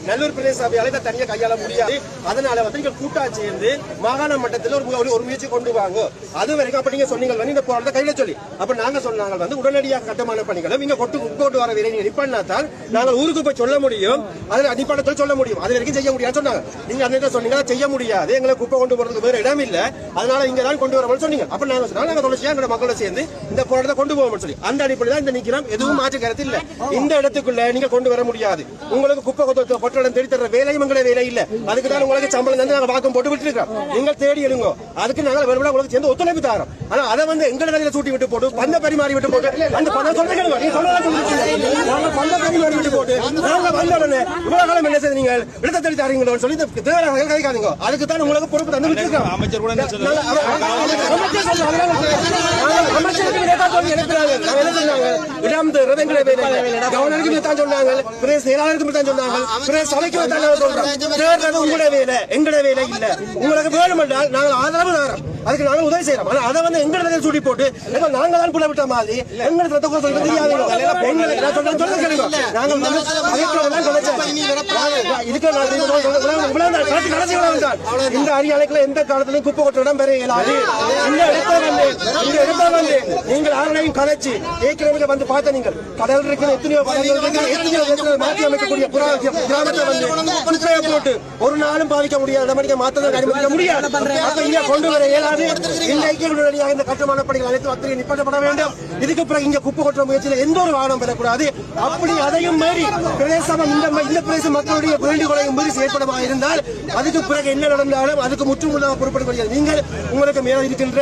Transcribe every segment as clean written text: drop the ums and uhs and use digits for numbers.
நல்லூர் பிரதேச சபையால இதை தனியாக கையாள முடியாது. அதனால வந்து நீங்க கூட்டா சேர்ந்து மாகாண மட்டத்தில் ஒரு முயற்சி கொண்டு வாங்க. அது வரைக்கும் அப்ப நீங்க சொன்னீங்க வந்து இந்த போராட்டத்தை கையில சொல்லி அப்ப நாங்க சொன்னாங்க வந்து உடனடியாக கட்டுமான பணிகளும் இங்க கொண்டு வர வேலை நிப்பாட்டினால்தான் நாங்கள் ஊருக்கு போய் சொல்ல முடியும். அதில் அடிப்படத்தில் சொல்ல முடியும். அது வரைக்கும் செய்ய முடியாது சொன்னாங்க. நீங்க அந்த சொன்னீங்க செய்ய முடியாது, எங்களை குப்பை கொண்டு போறதுக்கு வேற இடம் இல்ல, அதனால இங்க தான் கொண்டு வரணும்னு சொன்னீங்க. அப்ப நாங்க தொடர்ச்சியா எங்க மக்களோட சேர்ந்து இந்த போராட்டத்தை கொண்டு போவோம்னு சொல்லி அந்த அடிப்படையில் தான் இந்த நிக்கிறோம். எதுவும் மாற்று கருத்து இல்ல. இந்த இடத்துக்குள்ள நீங்க கொண்டு வர முடியாது. உங்களுக்கு குப்பை கொட்டடம் தேடி தர வேலையும் எங்களை வேலை இல்ல. அதுக்கு தான் உங்களுக்கு சம்பளம் தந்து நாங்க வாக்கம் போட்டு விட்டு இருக்கோம். நீங்கள் தேடி எழுங்க. அதுக்கு நாங்கள் வெறும் உங்களுக்கு சேர்ந்து ஒத்துழைப்பு தரோம். ஆனா அதை வந்து எங்களை வேலையில சூட்டி விட்டு போட்டு பந்த பரிமாறி விட்டு போட்டு அந்த பணம் சொல்ல பந்த பரிமாறி விட்டு போட்டு நாங்க வந்த உடனே இவ்வளவு காலம் என்ன செய்து நீங்கள் விடுத்த தேடி தாரீங்களோன்னு சொல்லி தேவையான கைக்காதீங்க. அதுக்கு தான் உங்களுக்கு பொறுப்பு தந்து விட்டு இருக்கோம். அமைச்சர் கூட உங்களுக்கு வேணுமென்றால் நாங்கள் ஆதரவு தரோம். அதுக்கு நாங்கள் உதவி செய்யறோம். ஆனா அதை வந்து எங்களை சூடி போட்டு நாங்க தான் புள்ள விட்ட மாதிரி எங்களை இந்த அரியாலைக்குள்ள எந்த காலத்திலும் குப்பை கொட்ட இடம் பெற இயலாது. இந்த இடத்தை வந்து நீங்கள் ஆணையும் கலைச்சு ஏற்கனவே வந்து பார்த்த நீங்கள் கடல் இருக்கிற எத்தனையோ மாற்றி அமைக்கக்கூடிய கிராமத்தை வந்து குப்பையை போட்டு ஒரு நாளும் பாதிக்க முடியாது, இடமடிக்க மாற்றம் அனுமதிக்க முடியாது. அப்ப இங்க கொண்டு வர இயலாது. இந்த ஐக்கியங்களுடைய இந்த கட்டுமான பணிகள் அனைத்து அத்தகைய நிப்பாட்டப்பட வேண்டும். இதுக்கு பிறகு இங்க குப்பை கொட்டுற முயற்சியில் எந்த ஒரு வாகனம் பெறக்கூடாது. அப்படி அதையும் மீறி பிரதேசம் இந்த பிரதேச மக்களுடைய வேண்டுகோளையும் மீறி செயல்படமாக இருந்தால் அதுக்கு பிறகு என்ன நடந்தாலும் அதுக்கு முற்றுமுழுதாக பொறுப்பெடுக்க நீங்கள் உங்களுக்கு மேல இருக்கின்ற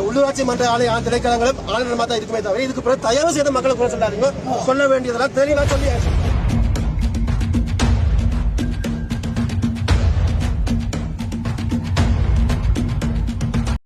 உள்ளூராட்சி மன்ற திணைக்களங்களும் ஆளுநர் தான் இருக்குமே தவிர இதுக்கு பிறகு தயவு செய்த மக்களை சொல்ல வேண்டியதெல்லாம் தெளிவாக சொல்லி